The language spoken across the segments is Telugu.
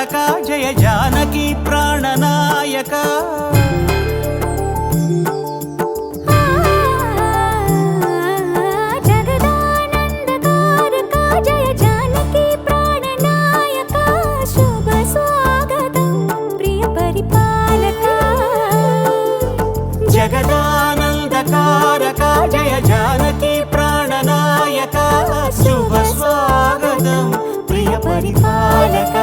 जय जानकी प्राणनायक जगदानंदकारक जय जानकी प्राणनायक शुभ स्वागतं प्रिय परिपालक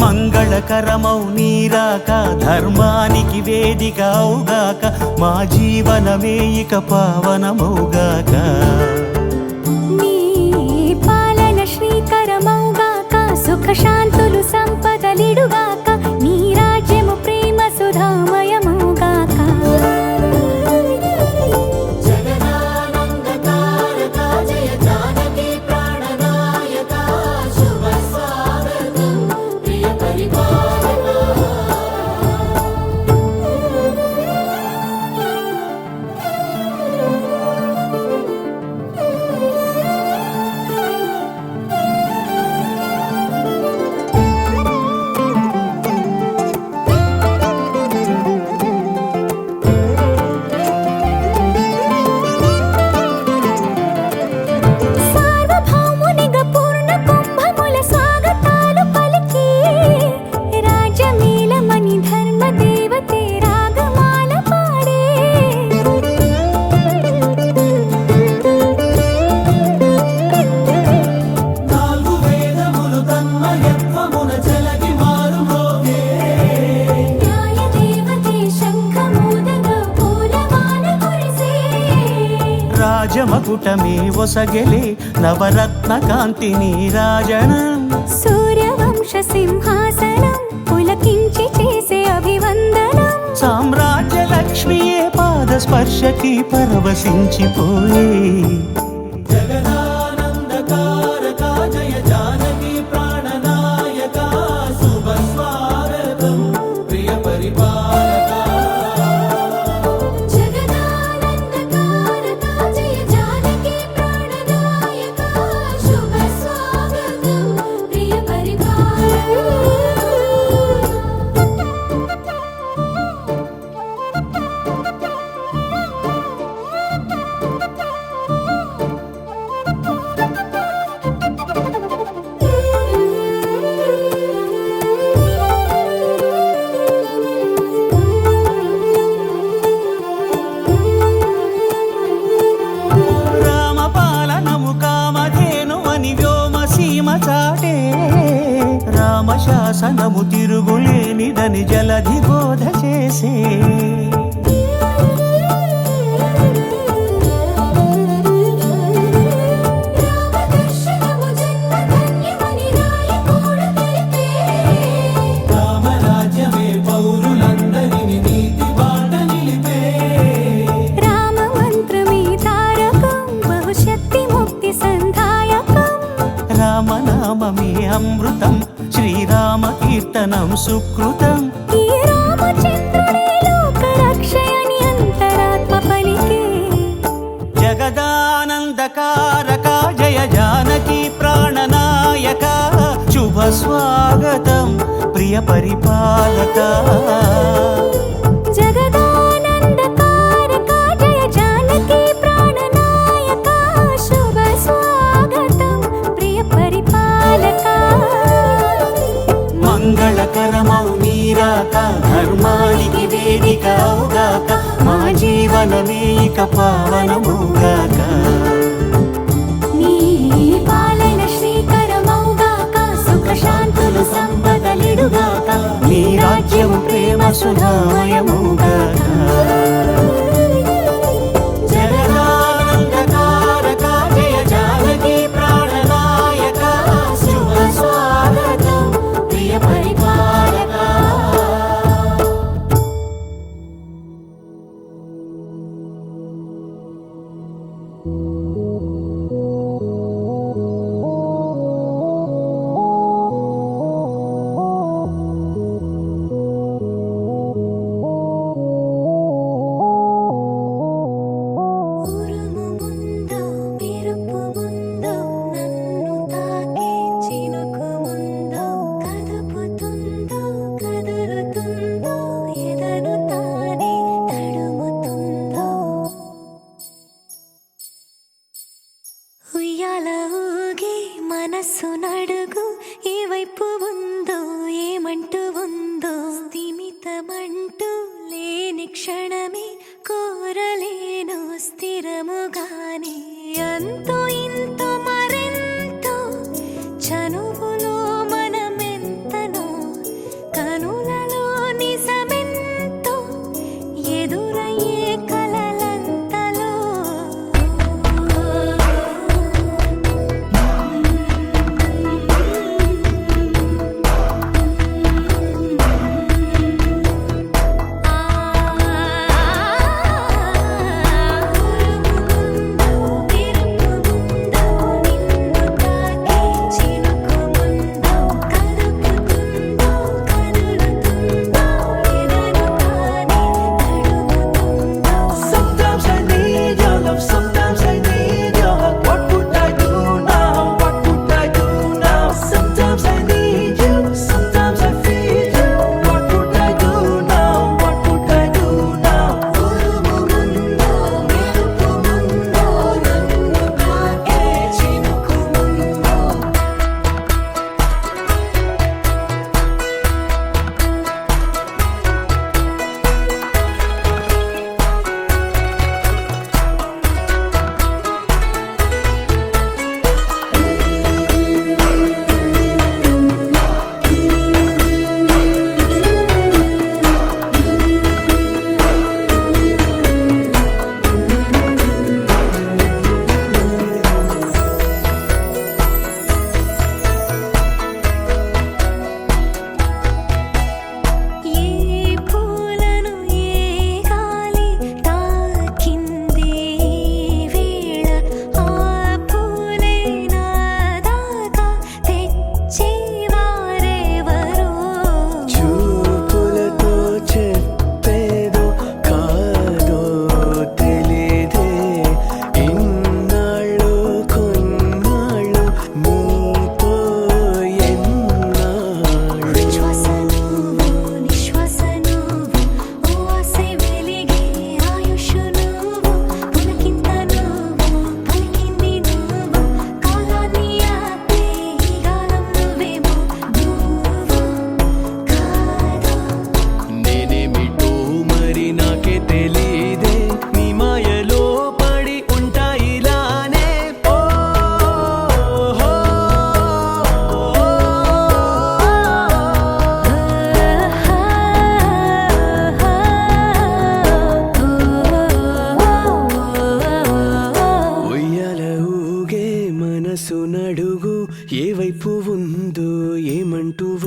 మంగళకరమౌ నీరాక ధర్మానికి వేదిక అవుగాక మా జీవనమే ఇక పావనమౌగాక నీ పాలన శ్రీకరమౌగాక సుఖ శాంతులు సంపదలిడుగాక నీ రాజ్యము ప్రేమ సుధామయమౌగాక రాజమకుటమే ఒసగెలే నవరత్న కాంతి నీరాజనం సూర్యవంశ సింహాసనం పులకించి చేసే అభివందనం సామ్రాజ్య లక్ష్మియే పాద స్పర్శకి పరవశించిపోయే జగదానందకారక జయ జానకి ప్రాణనాయక శుభ స్వాగతం ప్రియ పరిపాలక రామశాసనము తిరుగులేనిదని జలధి బోధ చేసే రామరాజ్యమే పౌరులందరిని నీతి బాట నిలిపే రామమంత్రమే తారకం బహుశక్తి ముక్తి సంధాయకం రామనామమే అమృతం శ్రీరామ కీర్తనం సుకృతం ఈ రామచంద్రుడే లోక రక్షయని అంతరాత్మ పలికే జగదానందకారక జయ జానకి ప్రాణనాయక శుభ స్వాగతం ప్రియ పరిపాలక జగదానందకారక జయ జానకి ప్రాణనాయక శుభ స్వాగతం ప్రియ పరిపాలక మంగళకరమౌ నీరాక ధర్మానికి వేదిక అవుగాక మా జీవనమే ఇక పావనమౌగాక నీ పాలన శ్రీకరమౌగాక సుఖ శాంతులు సంపదలిడుగాక నీ రాజ్యము ప్రేమ సుధామయమౌగాక జగదానందకారక జయ జానకి ప్రాణనాయక శుభ స్వాగతం ప్రియ పరిపాలక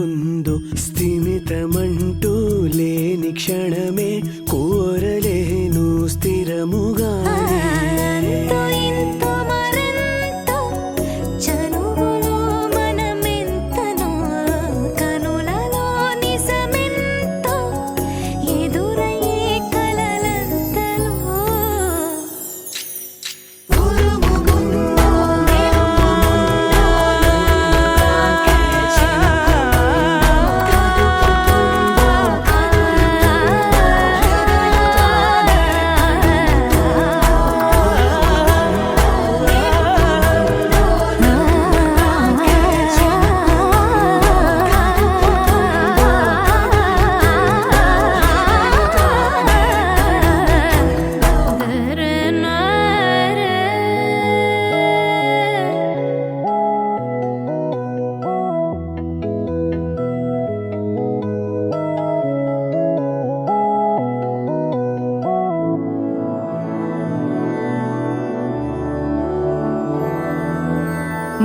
ఉందో స్థిమితమంటూ లేని క్షణమే కోరలేను స్థిరముగా అంతో ఇంతో మరెంతో చనువులో మనమెంతనో కనులలో నిజమెంతో ఎదురయ్యే కలలంతలో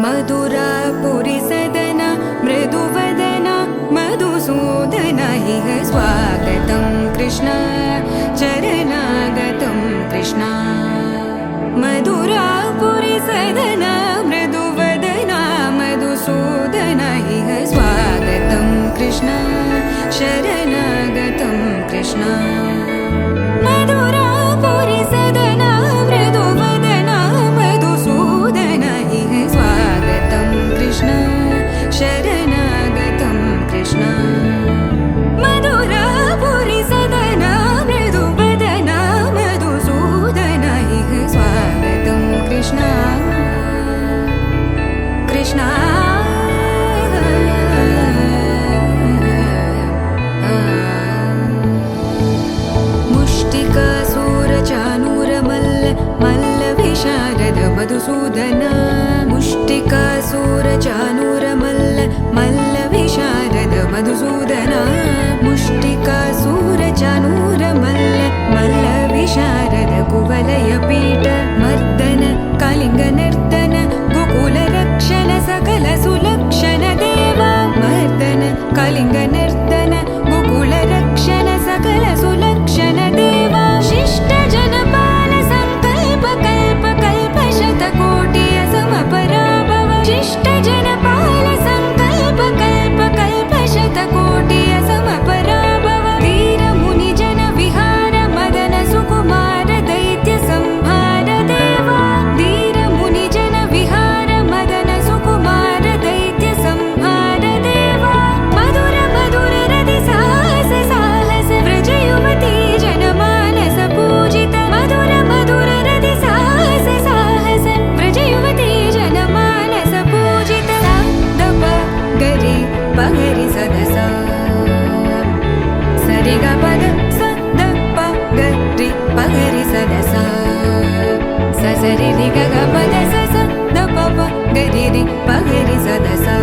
मधुरापुरि सदन मृदुवदन मधुसूदन इह स्वागतं कृष्ण चरणागतं कृष्ण मधुरापुरि सदन मृदुवदन मधुसूदन इह स्वागतं कृष्ण शरणागतं कृष्ण मधुरापुरि सदन मृदुवदन मधुसूदन इह स्वागतं कृष्ण शरणागतं कृष्ण मधुरापुरि सदन मृदुवदन मधुसूदन इह स्वागतं कृष्ण कृष्ण मुष्टिकासूरचानूरमल्ल मल्लविशारद मधुसूदन मुष्टिकासूरचानूरमल्ल मल्लविशारद मधुसूदन मुष्टिकासूरचानूरमल्ल मल्लविशारद कुवलयपीठ मर्दन कलिङ्गनर्तन गोकुलरक्षण सकल सुलक्षण देवा मर्दन कलिङ्गनर्तन गोकुलरक्षण सकल सुलक्षण देवा शिष्ट जनपाल संकल्प कल्प कल्प शतकोटि असमपराभव शिष्ट जनपाल संकल्प कल्प कल्प शतकोटि असमपराभव वीर मुनि जन विहार मदन सुकुमार दैत्य संहार देवा वीर मुनि जन विहार मदन सुकुमार दैत्य संहार देवा मधुर मधुर रति साहस साहस व्रज युवती जनमानस पूजित मधुर मधुर रति साहस साहस व्रज युवती जनमानस पूजित सा दप गरि पगरि सदसा सरि ग पद स द प गरि पगरि सदसा स सरि रि ग ग पद स स द प प गरि रि पगरि सदसा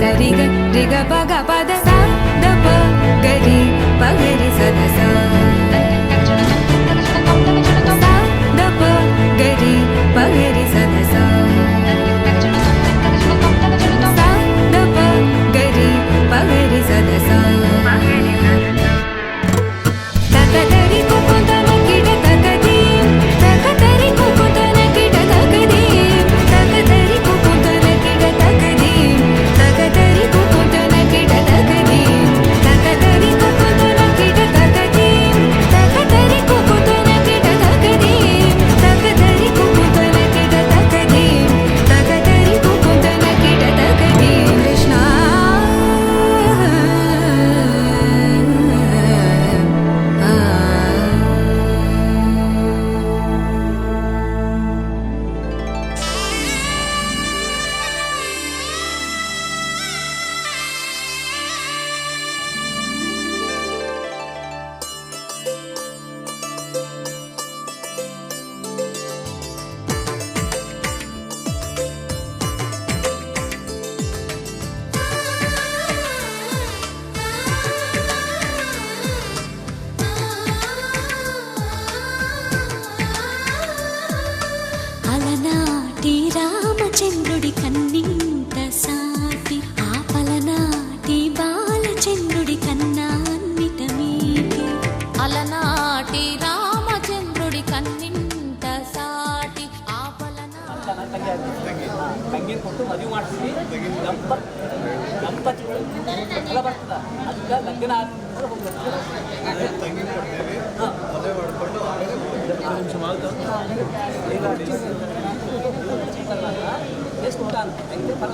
सरि ग रि ग प ग पद स द प गरि पगरि सदसा सा द प गरि पगरि सदसा सा द प गरि पगरि सदसा तकतरि कुकुतन किट तकदीम तकतरि कुकुतन किट तकदीम तकतरि कुकुतन किट तकदीम तकतरि कुकुतन किट तकदीम ತಂಗಿ ಕೊಟ್ಟು ಮದುವೆ ಮಾಡ್ತೀವಿ ದಂಪತಿಗಳು ಫಲ ಬರ್ತದ ಅದಕ್ಕೆ ಲಗ್ನ ಆದ್ಮೇಲೆ ಹೋಗ್ಬೇಕು. ತಂಗಿ ಕೊಡ್ತೀವಿ ಮದುವೆ ಮಾಡಿಕೊಂಡು ಎಷ್ಟು ಊಟ ಅಂತ ತಂಗಿ ಫಲ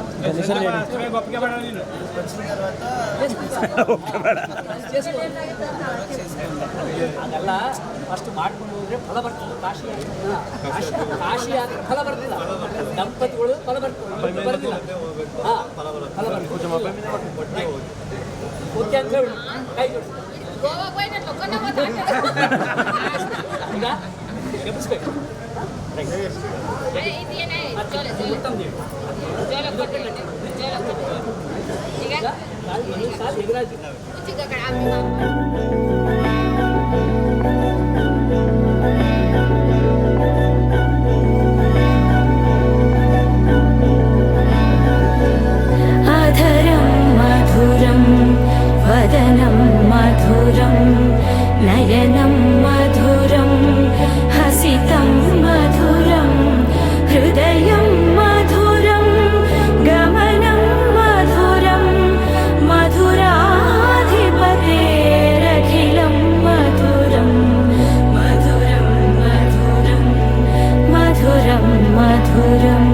ಅದೆಲ್ಲ ಫಸ್ಟ್ ಮಾಡ್ಕೊಂಡು ಹೋದ್ರೆ ಫಲ ಬರ್ತದೆ. ಕಾಶಿ ಆದ್ರೆ ಫಲ ಬರ್ತಿಲ್ಲ, ದಂಪತಿಗಳು ಫಲ ಬರ್ತದೆ ಬರ್ತಿಲ್ಲ. ಹಾಂ ಫಲ ಬರ್ತದೆ. ಓಕೆ ಅಂತ ಹೇಳಿ ಕೈ ಜೋಡಿಸಿ ಈಗ ಎಬ್ಬಿಸ್ಬೇಕು. ಉತ್ತಮ ದೇವಿ ಈಗ ಸಾಲ ಎದುರಾಗಿ अधरं मधुरं वदनं मधुरं नयनं मधुरं हसितं मधुरं हृदयं मधुरं गमनं मधुरं मधुराधिपतेरखिलं मधुरं मधुरं मधुरं मधुरं मधुरम्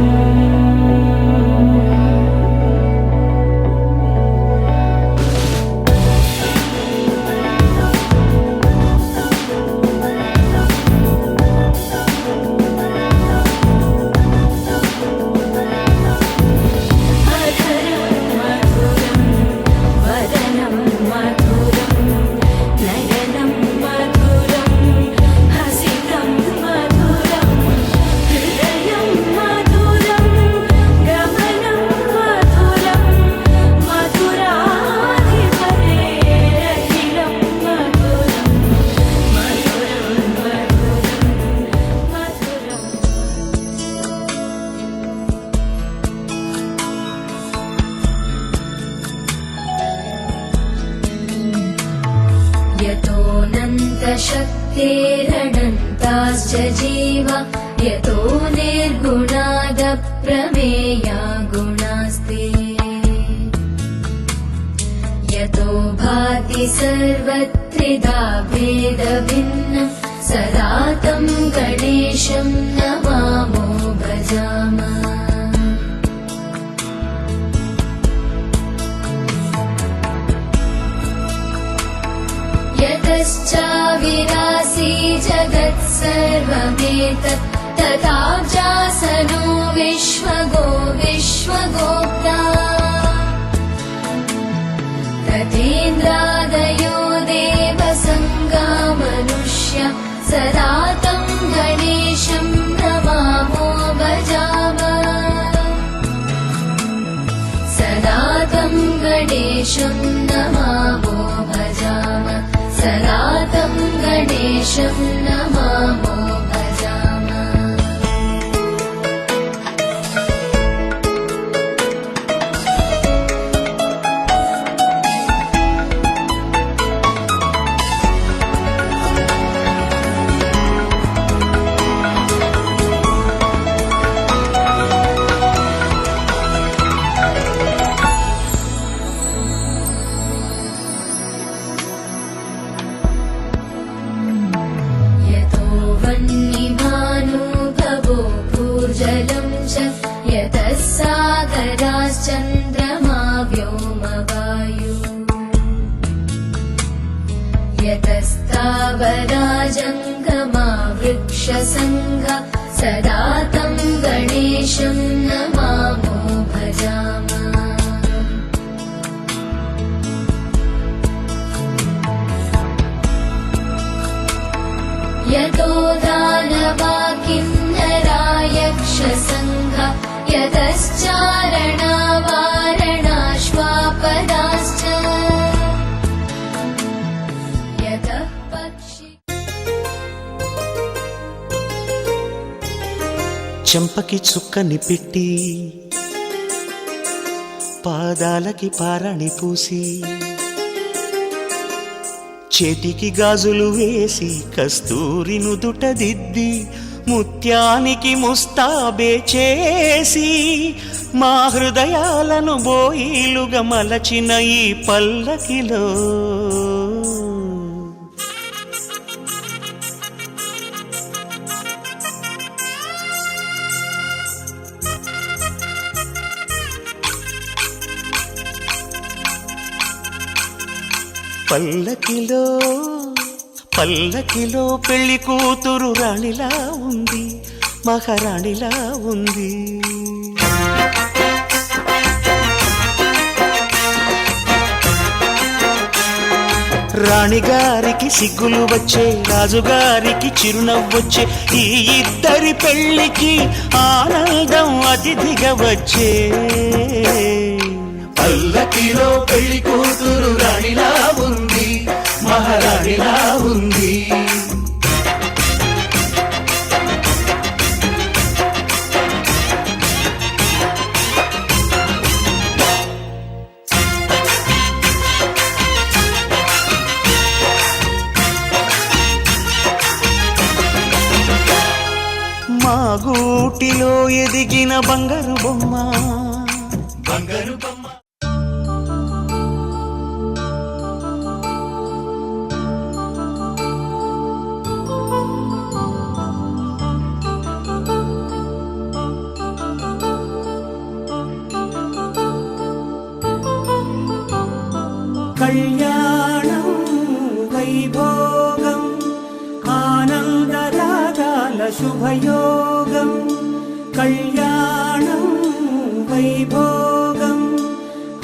शक्तिरनन्ताश्च जीवा यतो निर्गुणादप्रमेया गुणास्ते यतो भाति सर्वत्रिधा भेदभिन्नं सदा तं गणेशं नमामो भजामः यतश्चाविरासी जगत्सर्वमेतत् तथाव्यासनो विश्वगोप्ता तथेन्द्रादयो देवसङ्गा मनुष्या सदा तं गणेशं नमामो भजामः सदा तं गणेशं नमामो भजामः सदा तं गणेशं नमामो भजामः सागराश्चन्द्रमा व्योमवायु यतस्तावरा जङ्गमा वृक्षसङ्घा सदा तं गणेशं नमामो भजामः यतो दानवा किन्नरा यक्षसङ्घा यतश्चारणा वारणाश्वापदाश्च यतः पक्षि చెంపకి చుక్కని పెట్టి పాదాలకి పారాణి పూసి చేతికి గాజులు వేసి కస్తూరి నుదుట దిద్ది ముత్యానికి ముస్తాబే చేసి మా హృదయాలను బోయిలుగా మలచిన ఈ పల్లకిలో పల్లకిలో పల్లకిలో పెళ్లి కూతురు రాణిలా ఉంది, మహారాణిలా ఉంది. రాణిగారికి సిగ్గులు వచ్చే, రాజుగారికి చిరునవ్వొచ్చే, ఈ ఇద్దరి పెళ్లికి ఆనందం అతిథిగా వచ్చే. పల్లకిలో పెళ్లి కూతురు రాణిలా ఉంది, మహారాణిలా ఉంది. మా గూటిలో ఎదిగిన బంగారు బొమ్మ, బంగారు బొమ్మ. కళ్యాణం వైభోగం ఆనందరాగాల శుభయోగం. కళ్యాణం వైభోగం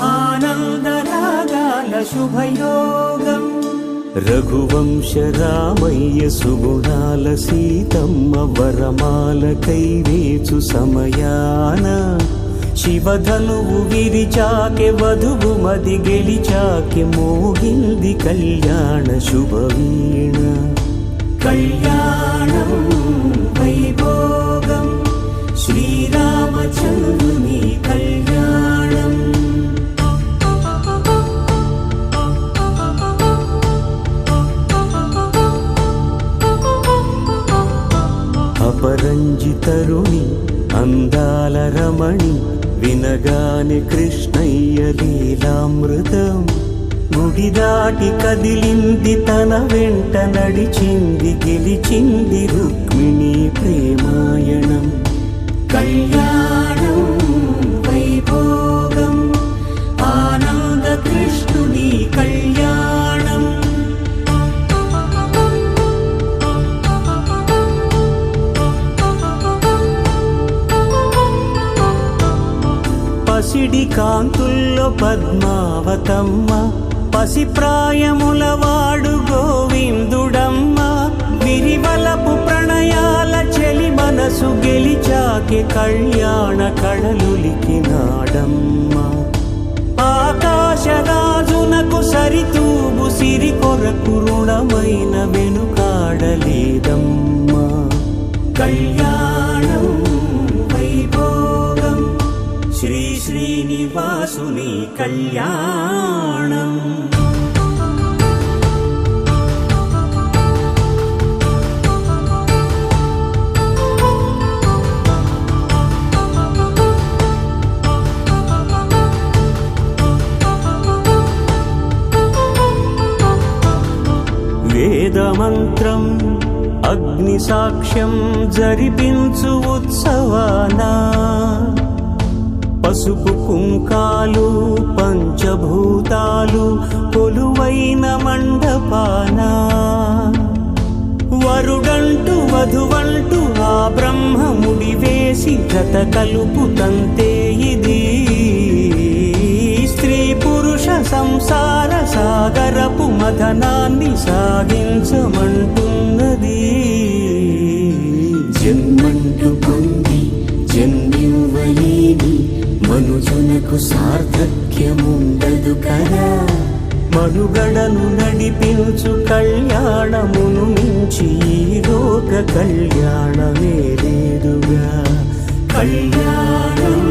ఆనందరాగాల శుభయోగం. రఘువంశ రామయ్య సుగుణాల సీతమ్మ వరమాల కైవేచు సమయాన శివధనువు విరిచాకె వధువు మది గెలిచాకె మోగింది కళ్యాణ శుభవీణ. కళ్యాణం వైభోగం శ్రీరామచంద్రుని కళ్యాణం. అపరంజితరుణి అందాల రమణి వినగానే కృష్ణయ్య లీలామృతం. గుడి దాటి కదిలింది తన వెంట నడిచింది గెలిచింది రుక్మిణి ప్రేమాయణం. కళ్యాణం వైభోగం ఆనంద కృష్ణుని కళ్యాణం. పసిడి కాంతుల్లో పద్మావతమ్మ, పసి ప్రాయముల వాడు గోవిందుడమ్మ. విరివలపు ప్రణయాల చెలి మనసు గెలిచాకే కళ్యాణ కళలులికినాడమ్మ. ఆకాశరాజునకు సరితూబు సిరి కొరకు రుణమైన వెనుకాడలేదమ్మా. కళ్యాణం వైభోగం శ్రీ శ్రీనివాసుని కళ్యాణం. వేదమంత్రం అగ్ని సాక్ష్యం జరిపించు ఉత్సవానా. పసుపు కుంకాలు పంచభూతాలు కొలువైన మండపాన. వరుడంటూ వధువంటూ ఆ బ్రహ్మముడి వేసి గత కలుపు తంతే ఇది. స్త్రీ పురుష సంసార సాగరపు మథనాన్ని సాగించమంటున్నది. జన్మంటూ పొంది జన్మివ్వలేని మనుజునకు సార్థక్యముండదు కదా. మనుగడను నడిపించు కళ్యాణమును మించి ఈ లోక కళ్యాణమే లేదుగా. కళ్యాణం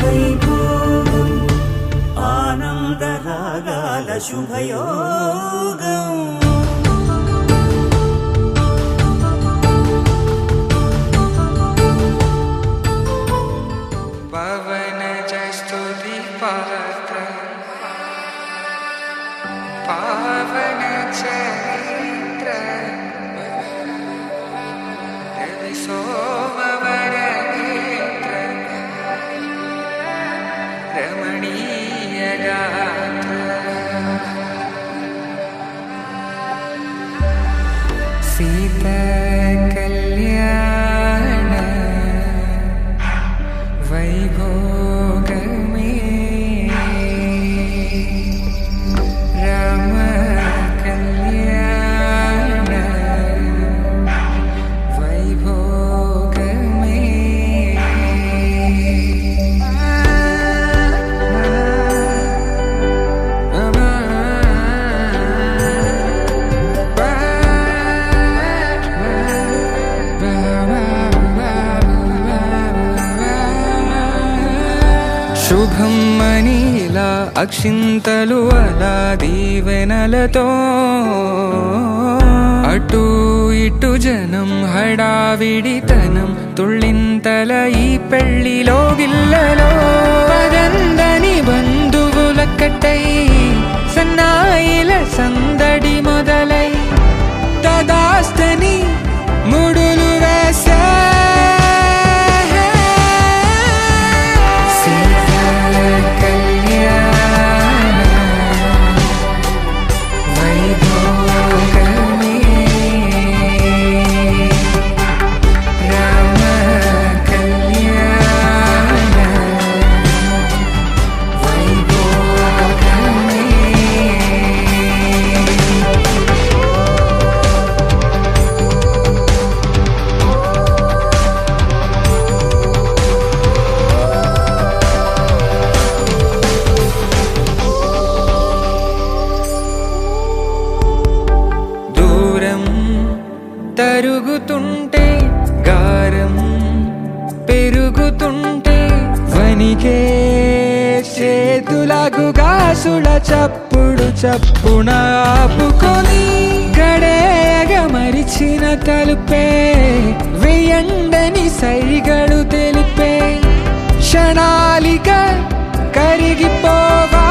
వైభోగం ఆనంద రాగాల శుభయోగం. पावन चरित्र रवि सोमवर नेत्र रमणीय गात्र सीता कल्याण वैभोग में राम कल्याण वैभोग శుభం మనీలా అక్షింతలు అలా దీవెనలతో అటు ఇటు జనం హడావిడితనం తుళ్ళింతల ఈ పెళ్లిలో గిల్లలో పదందని బంధువులక్కటై సన్నాయిల సందడి మొదలై తదాస్తని ముడులు వేసే తరుగుతుంటే గారం పెరుగుతుంటే వనికే చేతులకు గాసుల చప్పుడు చప్పున ఆపుకొని గడేయగ మరిచిన తలుపే వెయ్యండని సైగడు తెలిపే క్షణాలిక కరిగిపోవా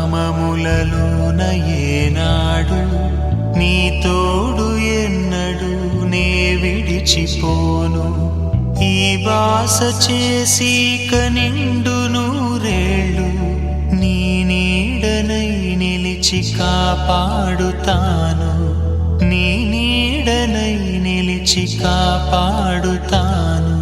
కామములలోన ఏనాడు నీ తోడు ఎన్నడు నే విడిచిపోను ఈ బాస చేసి కనిండు నూరేళ్ళు నీ నీడనై నిలిచి కాపాడుతాను నీ నీడనై నిలిచి కాపాడుతాను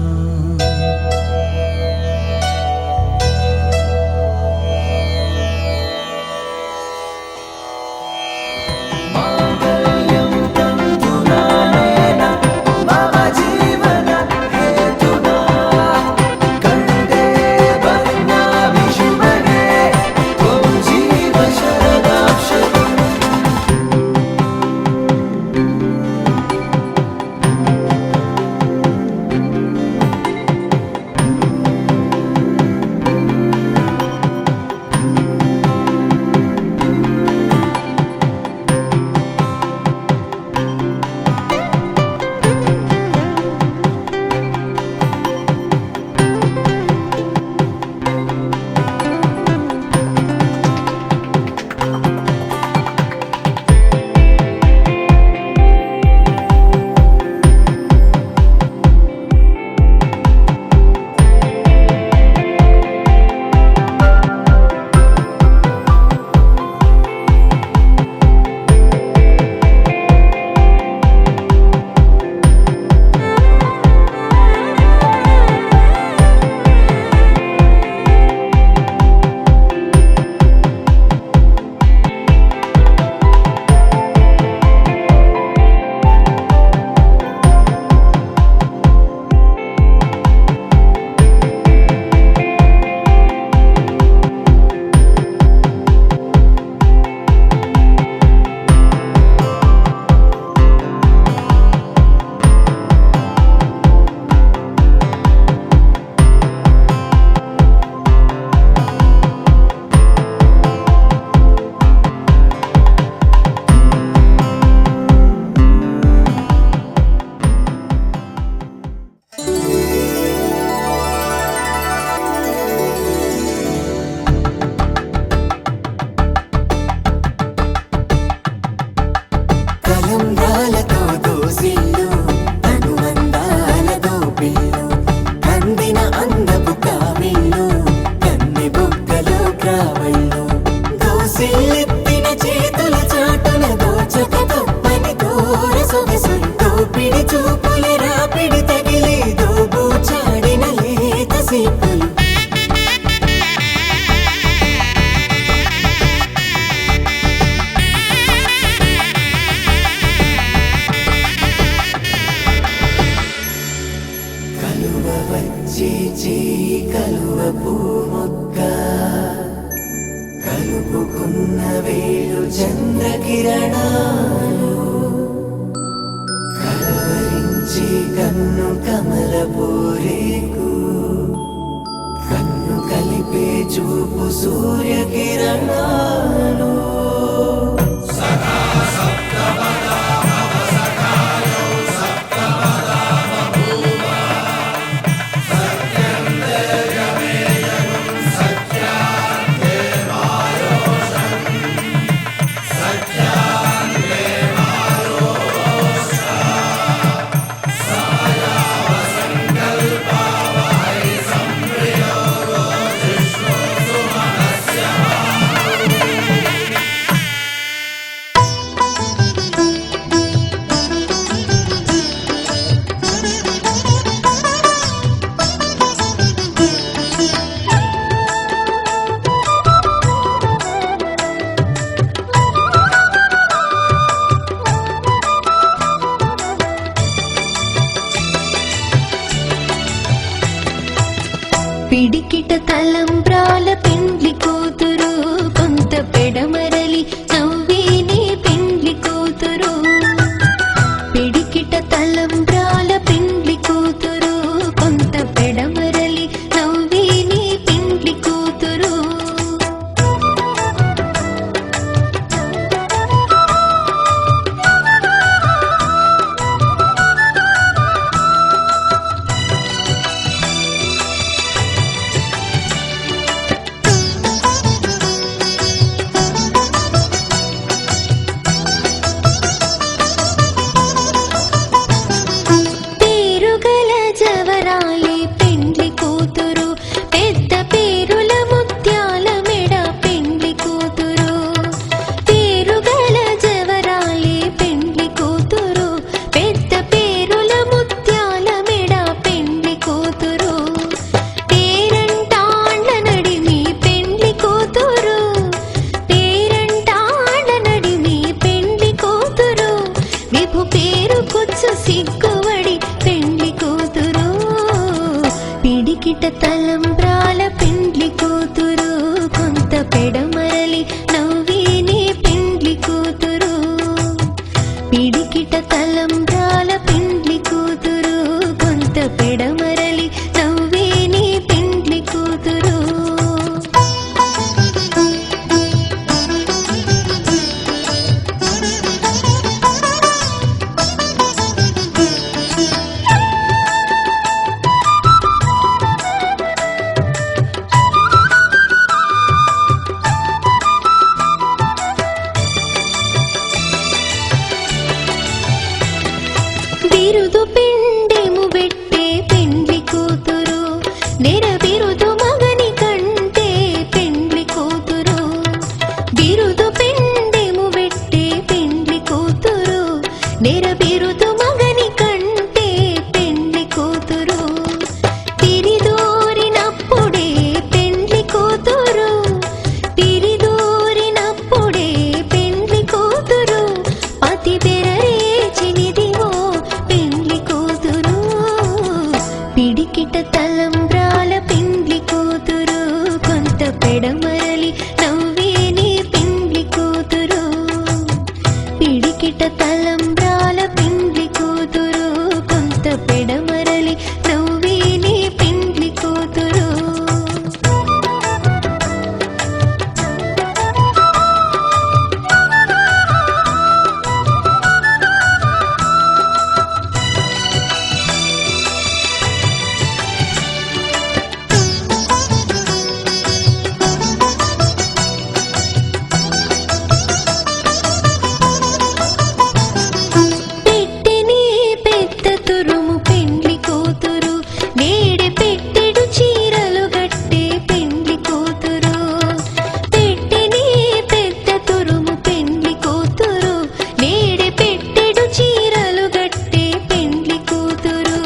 వచ్చే చేయి కలువ పూమొక్క కలుపుకున్న వేలు చంద్రకిరణాలు కలవరించే కన్ను కమల పూరేకు కన్ను కలిపే చూపు సూర్యకిరణాలు పిడికిట తలంబ్రాల పెండ్లి కూతురు కొంత పెడమరలి నవ్విని పెండ్లి కూతురు పిడికిట తలంబ్రాల పెండ్లి కూతురు కొంత పెడమరలి నవ్విని పెండ్లి కూతురు జవరాలి పెండ్లి కూతురు పెద్ద పేరుల ముత్యాల మెడ పెండ్లి కూతురు పేరుగల జవరాలి పెండ్లి కూతురు పెద్ద పేరుల ముత్యాల మెడ పెండ్లి కూతురు పేరంటాండ్ల నడిమి పెండ్లి కూతురు పేరంటాండ్ల నడిమి పెండ్లి కూతురు విభు పేరు కుచ్చు సిగ్గువడి పెండ్లి కూతురు పిడికిట తలంబ్రాల పెండ్లి కూతురు కొంత పెడమరలి నవ్విని పెండ్లి కూతురు పిడికిట తలంబ్రాల పెండ్లి కూతురు కొంత పెడమరలి నవ్విని పెండ్లి కూతురు బిరుదు పిండెము పెట్టే పెండ్లి కూతురు నెర బిరుదు మగని కంటే పెండ్లి కూతురు బిరుదు పిండెము పెట్టే పెండ్లి కూతురు నెర బిరుదు మగని కంటే పెండ్లి కూతురు తిరిదోరినప్పుడే పెండ్లి కూతురు తిరిదోరినప్పుడే పెండ్లి కూతురు పతి బెరరేచినిదివో పెండ్లి కూతురు పిడికిట తలంబ్రాల పెండ్లి కూతురు కొంత పెడమరలి నవ్విని పెండ్లి కూతురు పిడికిట తలంబ్రాల పెండ్లి కూతురు కొంత పెడమరలి నవ్విని పెండ్లి కూతురు పెట్టెని పెద్ద తురుము పెండ్లి కూతురు నేడే పెట్టెడు చీరలు గట్టే పెండ్లి కూతురు పెట్టెని పెద్ద తురుము పెండ్లి కూతురు నేడే పెట్టెడు చీరలు గట్టే పెండ్లి కూతురు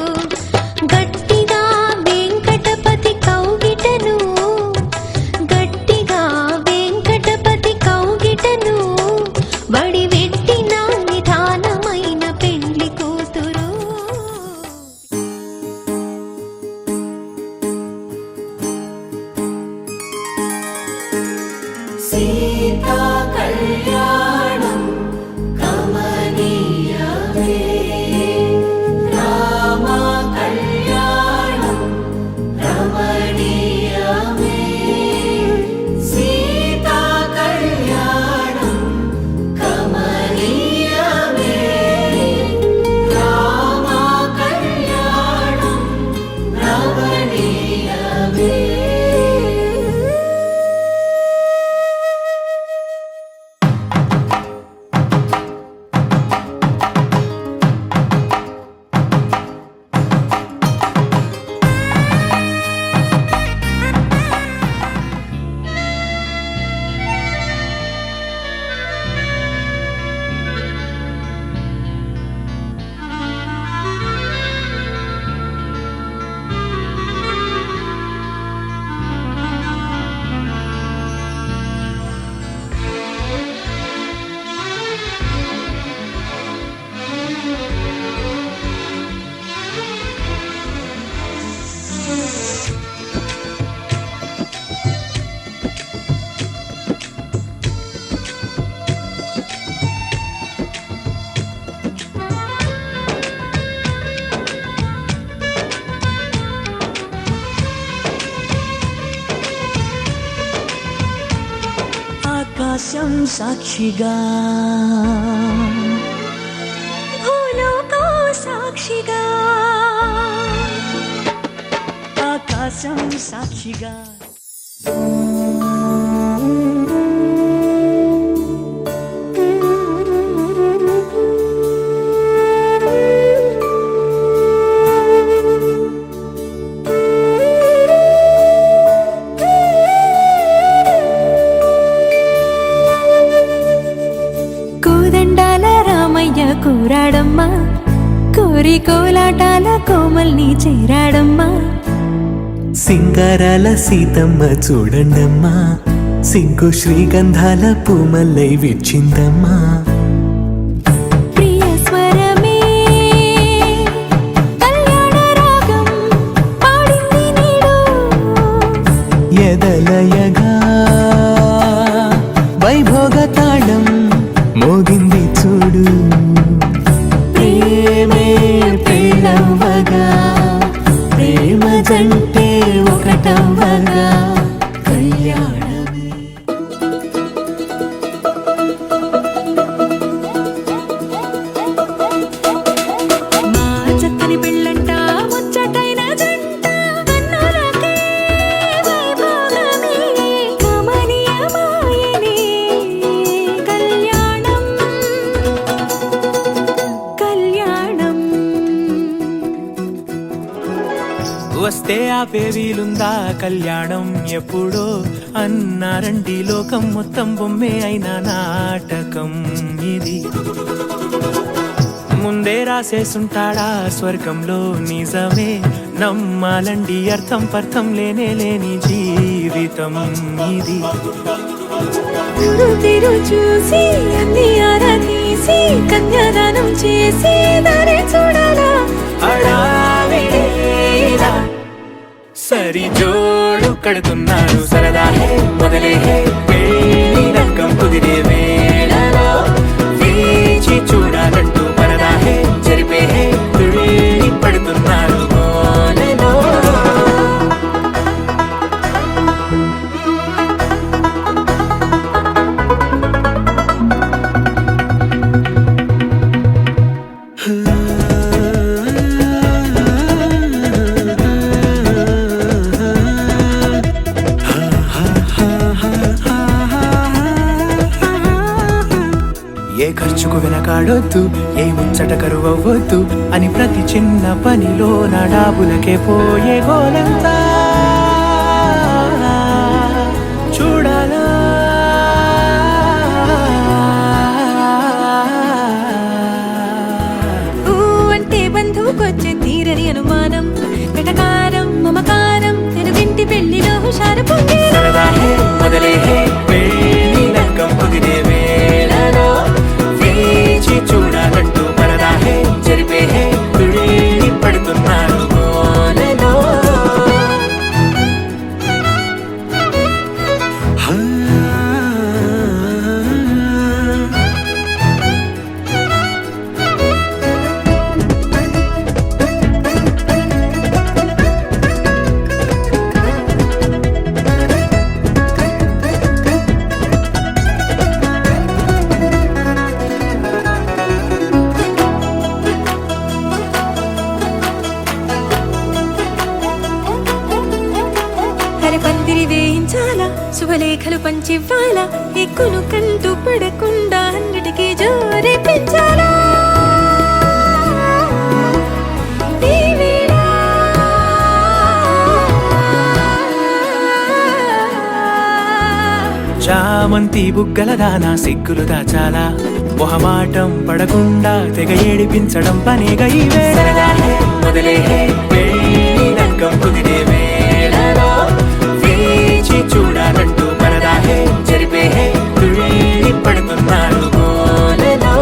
గట్టిగా వెంకటపతి కౌగిటను గట్టిగా వెంకటపతి కౌగిటను వడి వెట్టిన నిధానమైన పెండ్లి కూతురు కళ్యాణం కమనీయమే రామ కళ్యాణం రమణీయమే సీతా కళ్యాణం కమనీయమే రామ కళ్యాణం రమణీయమే. ఆకాశం సాక్షిగా భూలోకం సాక్షిగా ఆకాశం సాక్షిగా కోదండాల రామయ్య కూరాడమ్మా కోరి కోలాటాల కోమల్ని చేరాడమ్మా సింగారాల సీతమ్మ చూడండమ్మా సింకు శ్రీగంధాల పూమల్లై విచ్చిందమ్మా ప్రియ స్వరమే కళ్యాణ రాగం పాడింది నీడు ఎదలయగా వైభోగ తాళం మోగింది చూడు ప్రేమే పెళ్ళవ్వగా ప్రేమ జంటే ఒకటవ్వగా కళ్యాణమే. మా చక్కని పెళ్ళంట ముచ్చటైన జంట కన్నులకే వైభోగమే కమనీయమాయనే కళ్యాణం కళ్యాణం. వస్తే ఆపే వీలుందా కళ్యాణం ఎప్పుడో అన్నారండి లోకం మొత్తం బొమ్మే అయిన నాటకం ఇది ముందే రాసేసుంటాడా స్వర్గంలో నిజమే నమ్మాలండి అర్థం పర్థం లేనే లేని జీవితం ఇది తిరు చూసి అన్ని ఆరా తీసి కన్యాదానం చేసి దారి చూడాలా హడావిడిలా సరి జోడు కడుతున్నారు సరదా హే మొదలే హే పెళ్లి రకం కుదిరే వేళలో వేచి చూడాలంటూ పరదా హే జరిపే హే తుళ్ళి పడుతున్నారు గోలలో. ఏ ఖర్చుకు వెనకాడొద్దు ఏ ముచ్చట కరువవ్వద్దు అని ప్రతి చిన్న పనిలో నడాబులకే పోయే గోలంతా చూడాలా ఊ అంటే బంధువుకొచ్చే తీరని అనుమానం వెటకారం మమకారం తెలుగింటి పెళ్లిలో హుషారు పొంగే సరదా హే మొదలే హే పెళ్లి రకం కుదిరే వేళలో వేచి చూడాలంటూ పరదా హే జరిపే హే తుళ్ళి పడుతున్నారు గోలలో. శుభలేఖలు పంచివ్వాలా ఎక్కును కంటూ పడకుండా అన్నిటికీ జోరే పెంచాలా ఈ వేళ చామంతి బుగ్గల దానా సిగ్గులు దాచాలా మొహమాటం పడకుండా తెగ ఏడిపించడం పనేగా ఈ వేళ మొదలే పెళ్లి రంగం కుదిరే వేళలో వేచి చూడాలంటూ పరదాహే జరిపే తుళ్ళి పడుతున్నాడు గోలలో.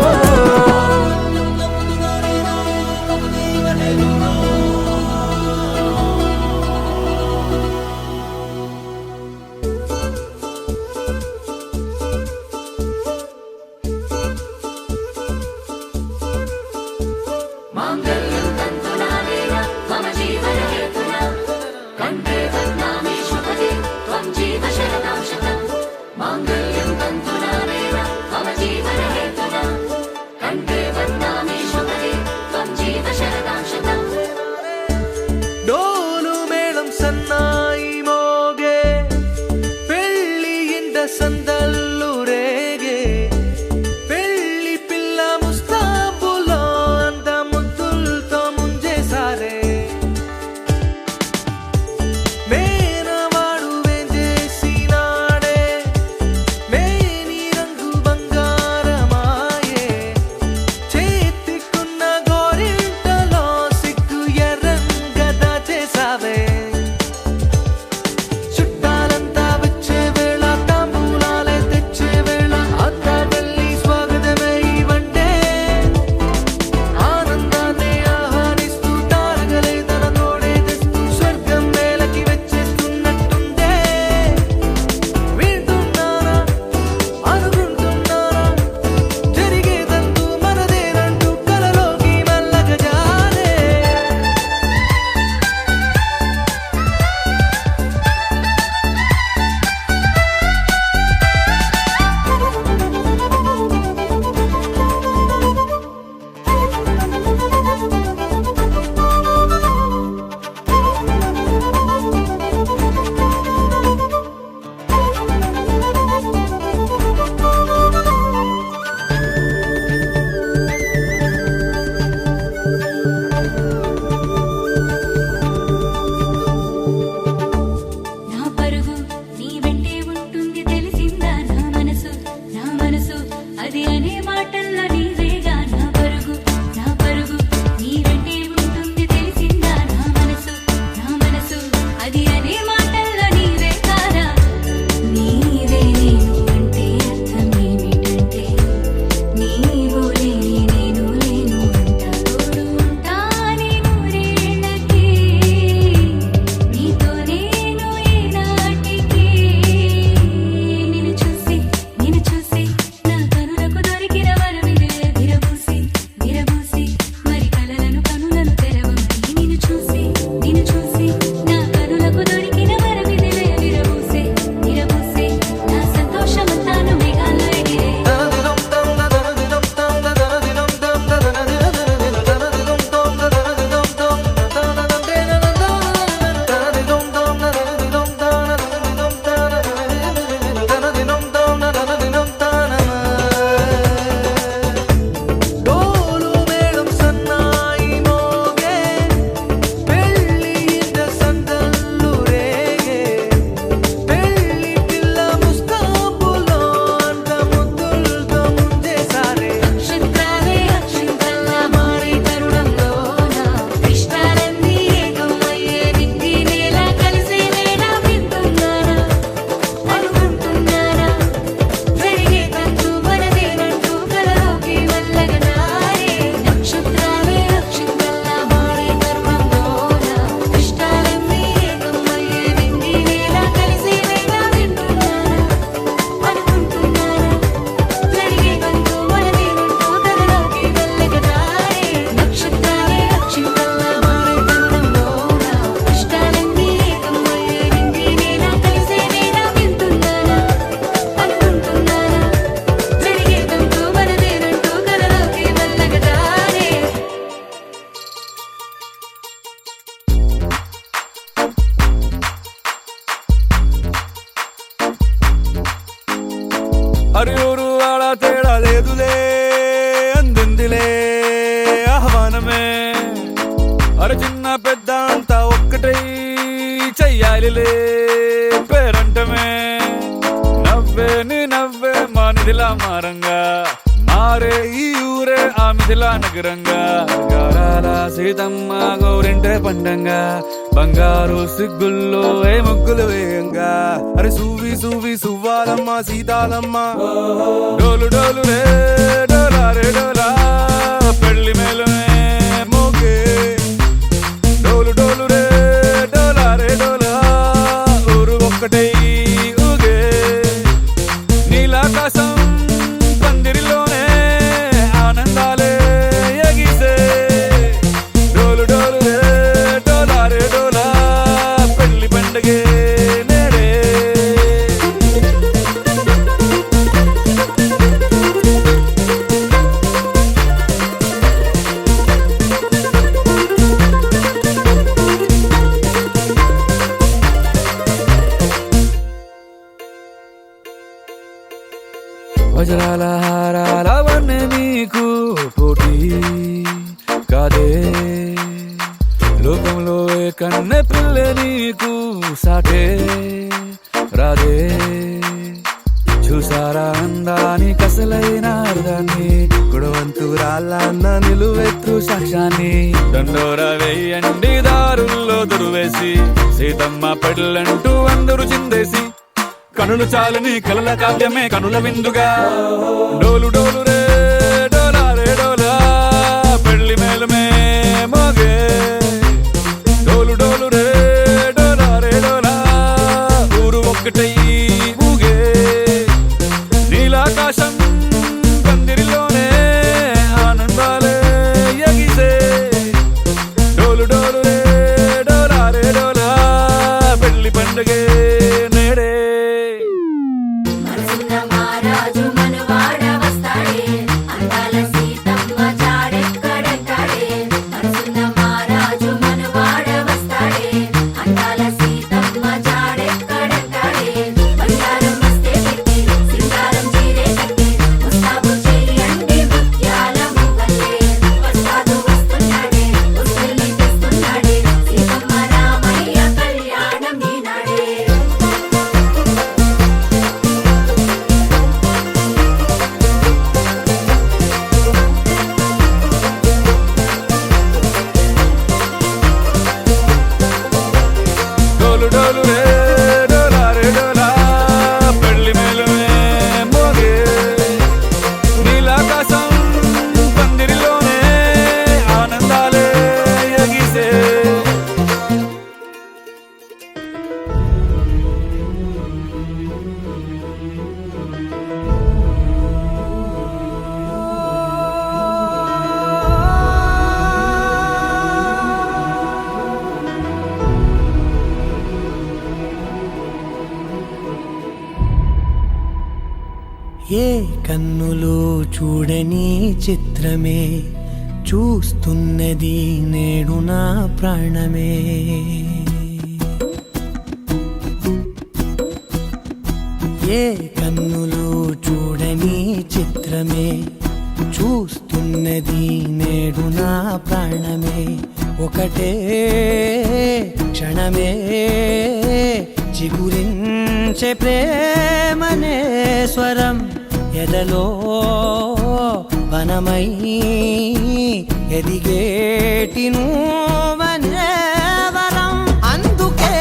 మాంగళ్యం తంతునానేన మమ జీవన హేతునా కంఠే బధ్నామి శుభగే త్వం జీవ శరదాం శతం మాంగళ్యం తంతునానేన మమ జీవన హేతునా కంఠే బధ్నామి శుభగే త్వం జీవ శరదాం శతం డోలు మేళం సన్నాయి మోగే పెళ్ళి ఇంట సందల్లు రేగే పెళ్ళి పిల్ల ముస్తాబులో అంత ముద్దులతో ముంజేసారే మేనవాడు వేంచేసినాడే మేని రంగు బంగారమాయే చేతికున్న గోరింటలో సిగ్గు ఎర్రంగా దాచేసావే చుట్టాలంతా వచ్చే వేళ తాంబూలాలే తెచ్చే వేళ అత్త వెళ్ళి స్వాగతమే ఇవంటే ఆనందాన్ని ఆహ్వానిస్తూ తారగలే తన తోడే తెస్తూ స్వర్గం వేలకి వచ్చేస్తూ స్టైలులే పేరంటమే నవ్వే నీ నవ్వే మా నిధిలా మారంగా మారే ఈ ఊరే ఆ మిథిలా నగరంగా గారాల సీతమ్మ గౌరింటే పండంగా బంగారు సిగ్గుల్లో ఏ ముగ్గులు వేయంగా అరే సూవి సూవి సువ్వాలమ్మ సీతాలమ్మ డోలు డోలు రే డోలా రే డోలా పెళ్లి మేలుమే మోగే డోలు డోలు రే డోలా రే డోలా ఊరు ఒక్కటై ఊగే నీలాకాశం పందిరిలోనే ఆనందాలే ఎగిసే డోలు డోలు రే డోలా రే డోలా పెళ్లి పండగే నేడే వజ్రాల హారాల వన్నె నీకు పోటీ కాదే లోకంలో ఏ కన్నె పిల్ల నీకు సాటే రాదే చూసారా అందాని కసలైన అర్థాన్ని గుడవంతురాళ్ళ అన్న నిలువెత్తు సాక్ష్యాన్ని దండోర వేయండి దారుల్లో దురువేసి సీతమ్మ పెళ్ళంటూ అందరూ చిందేసి కనులు చాలని కలల కావ్యమే కనుల విందుగా డోలు డోలు రే డోలా రే డోలా పెళ్లి మేలుమే మోగే డోలు డోలు రే డోలా రే డోలా ఊరు ఒక్కటై ఊగే నీలాకాశం పందిరిలోనే ఆనందాలే ఎగిసే డోలు డోలు రే డోలా రే డోలా పెళ్లి పండగే నేడే మనసున్న మహారాజు మనవాడ వస్తాడే అందాల సీతమ్మ జాడెక్కడంటాడే మనసున్న మహారాజు మనవాడ వస్తాడే అందాల సీతమ్మ జాడెక్కడంటాడే బంగారం వస్తే పెట్టి సింగారం చీరే కట్టి ముస్తాబు చెయ్యండి ముత్యాల మువ్వలే వస్తాడు వస్తున్నాడే ఉసిల్ని తెస్తున్నాడే సీతమ్మ రామయ్య కళ్యాణం ఈనాడే డోలు డోలు రే డోలా రే డోలా పెళ్లి మేలుమే మోగే నీలాకాశం పందిరిలోనే ఆనందాలే ఎగిసే ఏ కన్నులు చూడని చిత్రమే చూస్తున్నది నేడు నా ప్రాణమే ఏ కన్నులు చూడని చిత్రమే చూస్తున్నది నేడు నా ప్రాణమే ఒకటే క్షణమే చిగురించే ప్రేమనే స్వరం ఎదలో వనమై ఎదిగేటి నువ్వనే వరం అందుకే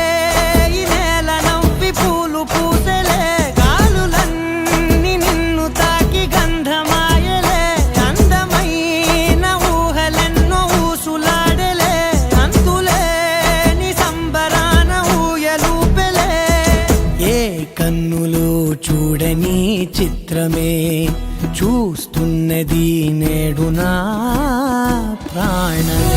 ఈ నేల నవ్వి పూలు పూసలే గాలులన్నీ నిన్ను తాకి గంధమాయలే అందమైన ఊహలెన్నో ఊసులాడలే అంతులేని సంబరాన ఊయలూపెలే ఏ కన్నులు చూడని చిత్రమే చూస్తున్నది నేడు నా ప్రాణమే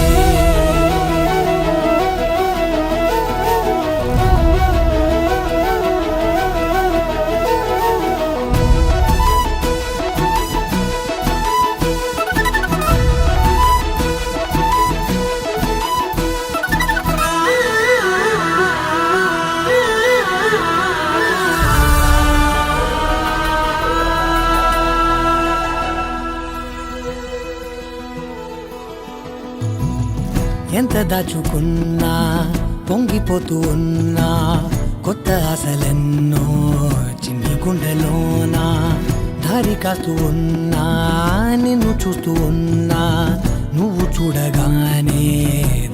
ఎంత దాచుకున్నా పొంగిపోతూ ఉన్నా కొత్త ఆశలెన్నో చిన్ని గుండెలోనా దారి కాస్తూ ఉన్నా నిన్ను చూస్తూ ఉన్నా నువ్వు చూడగానే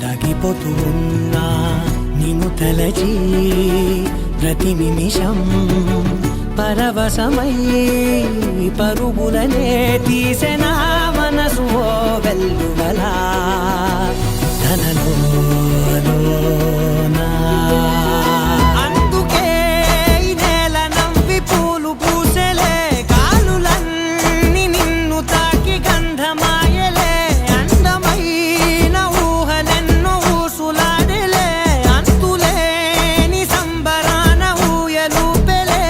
దాగిపోతూ ఉన్నా నిన్ను తలచి ప్రతి నిమిషం పరవశమై పరుగులనే తీసెనా మనసు ఓ వెల్లువలా తనలోనా అందుకే ఈ నేల నవ్వి పూలు పూసెలే కాలులన్నీ నిన్ను తాకి గంధమాయలే అందమైన ఊహలెన్నో ఊసులాడలే అంతులేని సంబరాన ఊయలూపెలే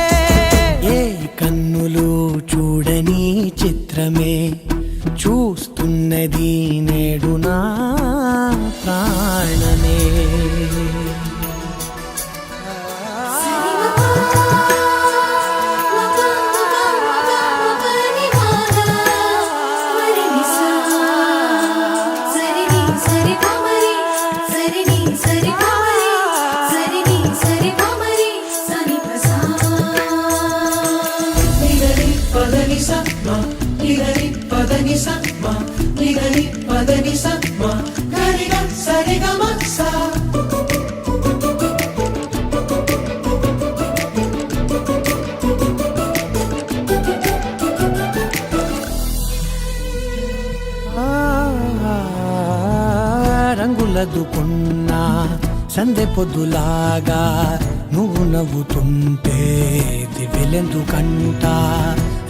ఏ కన్నులు చూడని చిత్రమే చూస్తున్నది నేడు నా ప్రాణమే రంగులదుకున్నా సందె పొద్దులాగా నువ్వు నవ్వుతుంటే దివ్యలెందుకంట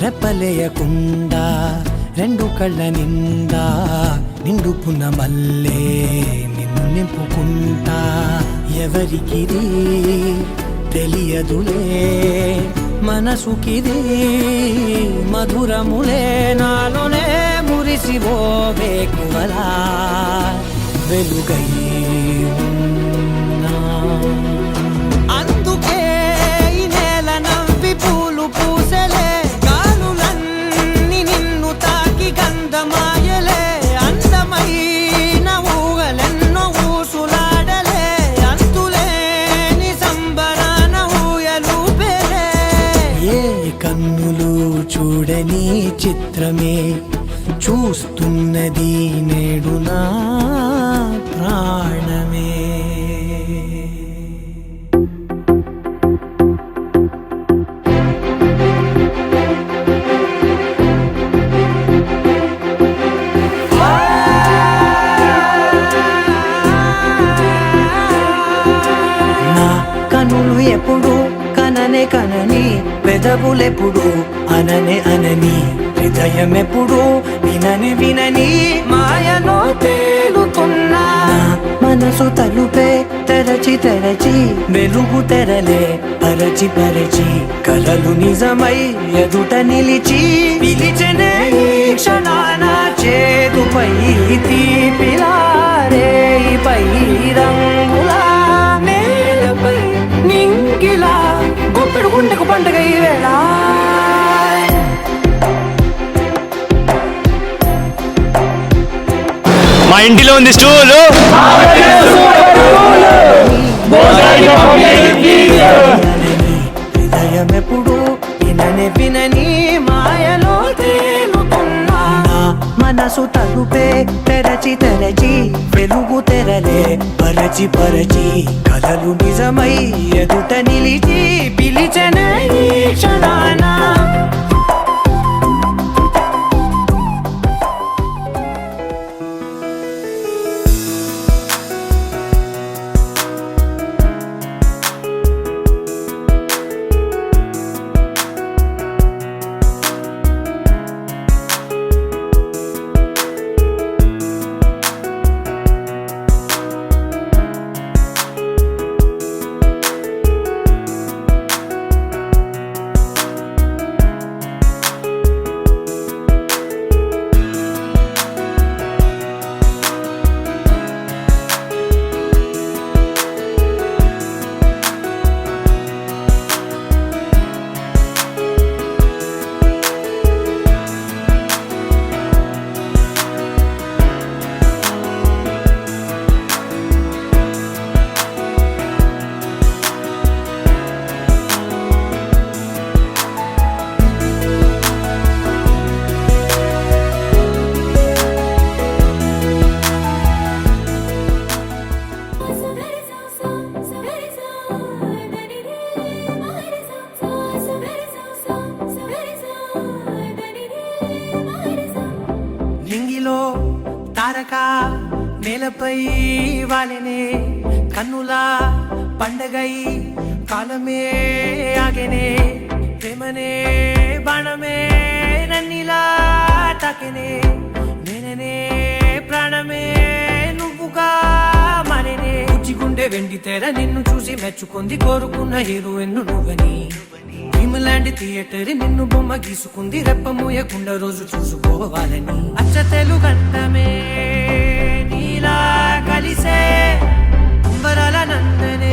రెప్పలేయకుండా రెండు కళ్ళ నిండా నిండుకున్న మల్లే నిన్ను నింపుకుంటా ఎవరికిది తెలియదులే మనసుకిది మధురములే నాలోనే మురిసివో వేకువలా వెలుగై ఉన్నా అందుకే ఈ నేల నవ్వి పూలు పూసెలే గాలులన్నీ నిన్ను తాకి గంధమాయలే అందమైన ఊహలెన్నో ఊసులాడలే అంతులేని సంబరాన ఊయలూపెలే ఏ కన్నులు చూడని చిత్రమే చూస్తున్నది నేడు నా ప్రాణమే నా కనులు ఎప్పుడు కననే కనని పెదవులెప్పుడు అననే అనని హృదయం ఎప్పుడు వినని వినని మాయలో తేలుతున్నా మనసు తలుపే తెరచి తెరచి వెలుగు తెరలే పరచి పరచి కలలు నిజమై ఎదుట నిలిచి పిలిచనే ఈ క్షణాన చేతుపై తీపిలారే పై రంగులా నేలపై నింగిలా గుప్పెడు గుండెకు పండుగ ఈ వేళ మా ఇంటిలో ఉంది స్టూలు హృదయం ఎప్పుడు వినని వినని మాయలో తేలుతున్నా మనసు తలుపే తెరచి తెరచి వెలుగు తెరలే పరచి పరచి కలలు నిజమై ఎదుట నిలిచి పిలిచనే ఈ క్షణాన నేలపై వాలినే కన్నులా పండగై కాలమే ఆగెనే ప్రేమనే బాణమే నన్నిలా తాకెనే నేననే ప్రాణమే నువ్వుగా మారేనే గుండె వెండి తెర నిన్ను చూసి మెచ్చుకుంది కోరుకున్న హీరోయిన్ నువ్వని భీమలాంటి థియేటర్ నిన్ను బొమ్మ గీసుకుంది రెప్ప మూయకుండా రోజు చూసుకోవాలని అచ్చ తెలుగంటమే నీలా కలిసే అంబరాల నందనే